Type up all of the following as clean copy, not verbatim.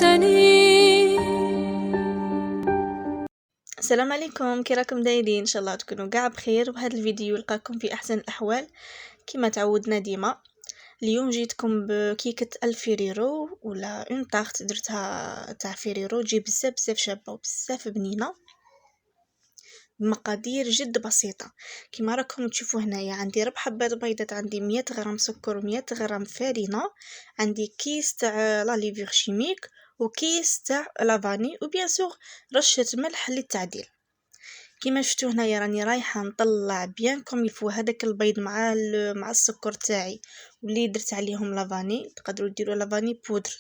سنين. السلام عليكم، كي راكم دايرين؟ ان شاء الله تكونوا كاع بخير. وهذا الفيديو يلقاكم في احسن الاحوال كما تعودنا ديما. اليوم جيتكم بكيكه الفيريرو ولا اون طارت درتها تاع فيريرو، تجي بزاف بزاف شابه وبزاف بنينه بمقادير جد بسيطه. كما راكم تشوفوا هنايا عندي 4 حبات بيضات، عندي 100 غرام سكر و100 غرام فارينه، عندي كيس تاع لا ليفور شيميك وكيس تاع لافاني وبيان سور رشه ملح للتعديل. كيما شفتوا هنايا راني رايحه نطلع بيان كوم يفو هذاك البيض مع السكر تاعي واللي درت عليهم لافاني. تقدروا ديروا لافاني بودر،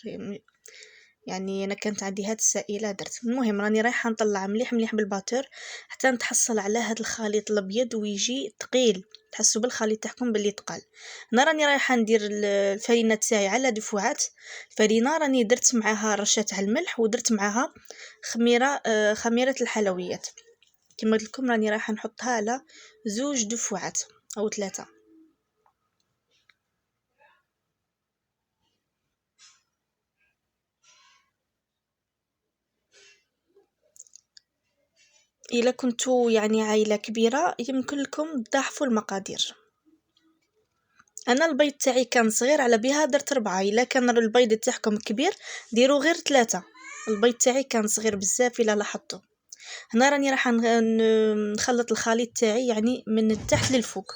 يعني انا كانت عندي هاد السائله درت. المهم راني رايحه نطلع مليح مليح بالباتور حتى نتحصل على هاد الخليط الابيض ويجي ثقيل، تحسوا بالخليط تاعكم باللي ثقال. هنا راني رايحه ندير الفرينه تاعي على دفعات. الفرينه راني درت معاها رشه تاع الملح ودرت معاها خميره الحلويات. كما قلت لكم راني رايحه نحطها على 2 دفعات او 3. الا كنتو يعني عائله كبيره يمكن لكم تضاعفوا المقادير. انا البيض تاعي كان صغير على بها درت 4. الا كان البيض تاعكم كبير ديروا غير 3. البيض تاعي كان صغير بزاف الا لاحظتوا. هنا راني راح نخلط الخليط تاعي يعني من التحت للفوق.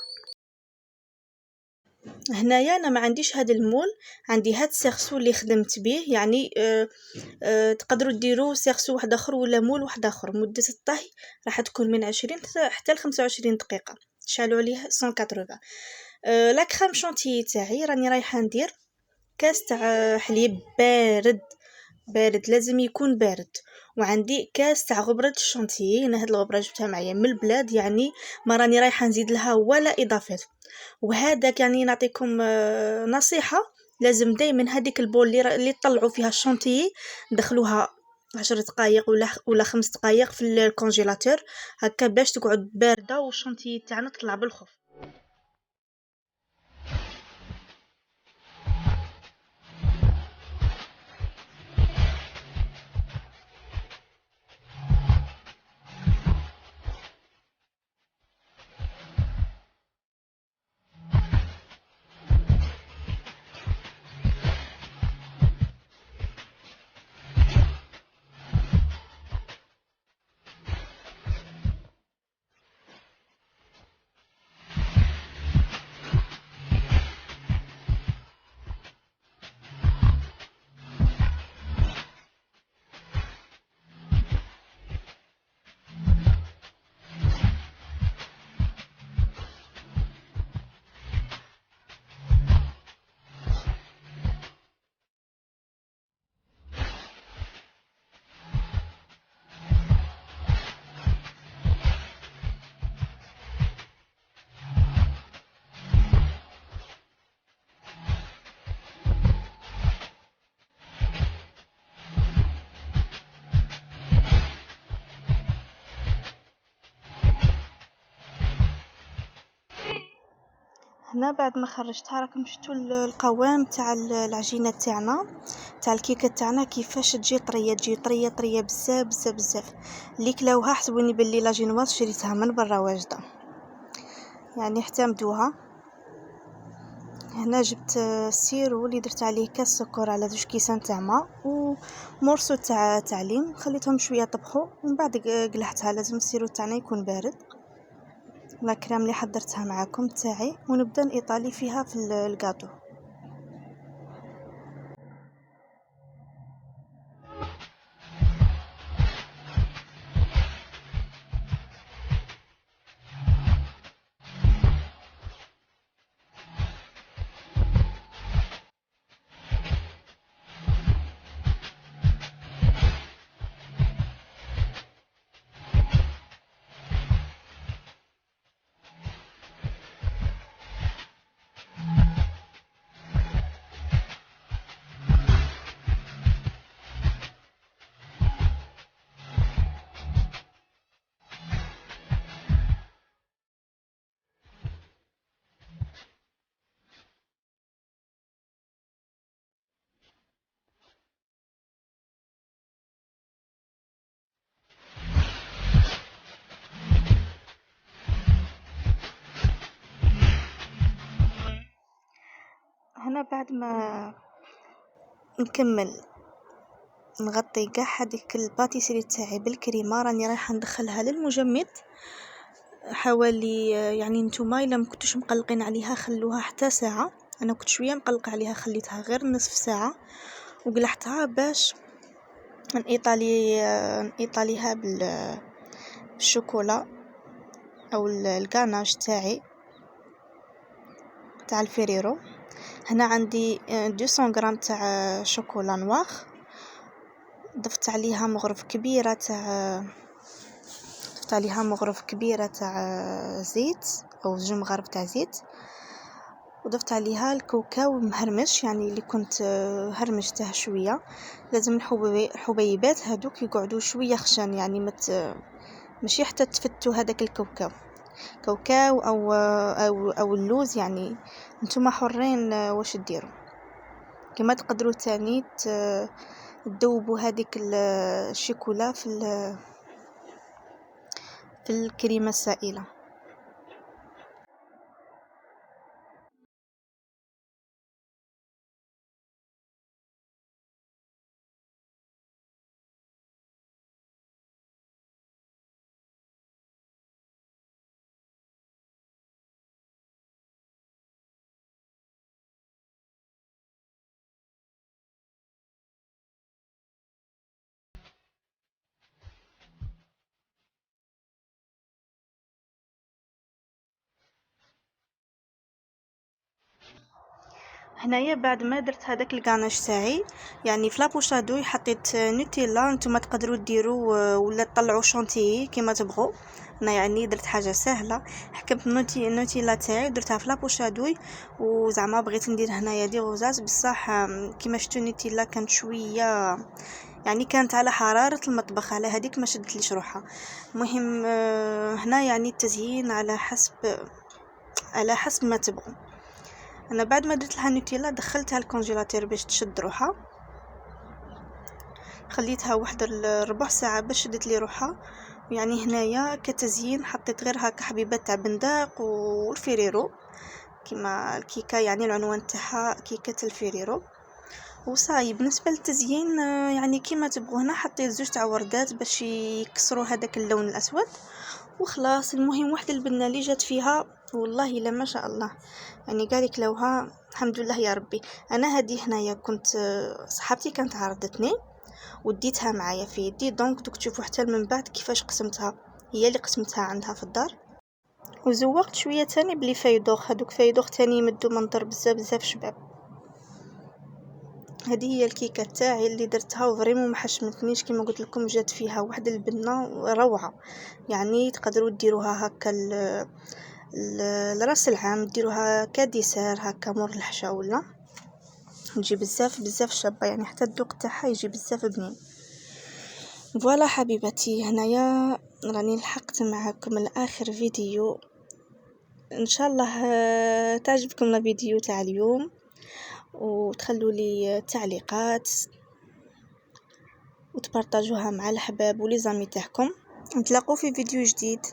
هنايا انا ما عنديش هذا المول، عندي هاد سيرسو اللي خدمت به، يعني تقدروا ديروا سيرسو واحد اخر ولا مول واحد اخر. مده الطهي راح تكون من 20 حتى ل 25 دقيقه. شعلوا عليه 180. لا كريم شونتيي تاعي راني رايحه ندير كاس تاع حليب بارد بارد، لازم يكون بارد. وعندي كاس تاع غبره الشونتيي. انا هاد الغبره جبتها معايا من البلاد، يعني ما راني رايحه نزيد لها ولا اضافات. وهذاك يعني نعطيكم نصيحه، لازم دائما هذيك البول اللي تطلعوا فيها الشونتيي دخلوها 10 دقائق ولا 5 دقائق في الكونجيلاتور هكا باش تقعد بارده والشونتيي تاعنا تطلع بالخف. هنا بعد ما خرجتها راكم شفتوا القوام تاع العجينه تاعنا تاع الكيكه تاعنا كيفاش تجي طريه، تجي طريه طريه بزاف بزاف بزاف. اللي كلاوها حسبوني باللي لاجينواز شريتها من برا واجده، يعني احتمدوها. هنا جبت السيرو اللي درت عليه كاس سكر على 2 كيسان تاع ماء ومورسو تاع ليم، خليتهم شويه طبخوا ومن بعد قلعتها. لازم السيرو تاعنا يكون بارد. لا كريم اللي حضرتها معاكم تاعي ونبدا نيطالي فيها في الكاطو. هنا بعد ما نكمل نغطي كاع هذيك الباتيسري تاعي بالكريمه، راني رايحه ندخلها للمجمد حوالي يعني نتوما الا ما كنتوش مقلقين عليها خلوها حتى ساعه. انا كنت شويه مقلقه عليها خليتها غير نصف ساعه وقلعتها باش نيطاليها بالشوكولا او الكاناج تاعي تاع الفيريرو. هنا عندي 200 غرام تاع شوكولا نوار، ضفت عليها مغرف كبيره تاع زيت او 2 مغارف تاع زيت، وضفت عليها الكاوكاو مهرمش يعني اللي كنت هرمشته شويه. لازم الحبيبات هذوك يقعدوا شويه خشن يعني ماشي حتى تفتوا هذاك كاوكاو او اللوز، يعني نتوما حرين واش ديروا. كما تقدروا تاني تذوبوا هذيك الشوكولا في الكريمه السائله. هنايا بعد ما درت هذاك الكاناج تاعي يعني في لابوشادوي حطيت نوتيلا، نتوما تقدروا ديروا ولا تطلعوا شونتيي كما تبغوا. انا يعني درت حاجه سهله، حكمت نوتيلا تاعي درتها في لابوشادوي، وزعما بغيت ندير هنايا دي غوزات بصح كما شفتوا نوتيلا كانت شويه يعني كانت على حراره المطبخ، على هذيك ما شدتليش روحها. المهم هنا يعني التزيين على حسب ما تبغوا. انا بعد ما درت لها نوتيلا دخلتها الكونجيلاتور باش تشد روحها، خليتها واحد ربع ساعه باش شدت لي روحها. يعني هنايا كتزيين حطيت غير هكا حبيبات تاع بندق والفيريرو كما الكيكه، يعني العنوان تاعها كيكه الفيريرو وصاي. بالنسبه للتزيين يعني كيما تبغوا، هنا حطيت 2 تاع وردات باش يكسروا هذاك اللون الاسود وخلاص. المهم واحد البنه اللي جات فيها والله لا ما شاء الله، يعني قالك لوها الحمد لله يا ربي. انا هذه هنايا كنت صاحبتي كانت عرضتني وديتها معايا في يدي، دونك دوك تشوفوا حتى من بعد كيفاش قسمتها، هي اللي قسمتها عندها في الدار. وزوقت شويه تاني بلي فايدوخ، هذوك فايدوخ تاني يمدوا منظر بزاف شباب. هذه هي الكيكه تاعي اللي درتها وفريمون ما حشمتنيش، كما قلت لكم جات فيها واحد البنه روعه. يعني تقدروا ديروها هكا لراس العام، ديروها كديسير هكا مور الحشا، ولا تجي بزاف شابه، يعني حتى الذوق تاعها يجي بزاف بنين. فوالا حبيبتي، هنايا راني لحقت معكم لاخر فيديو. ان شاء الله تعجبكم الفيديو تاع اليوم، وتخلوا لي تعليقات وتبارطاجوها مع الحباب ولي زامي تاعكم. نتلاقوا في فيديو جديد.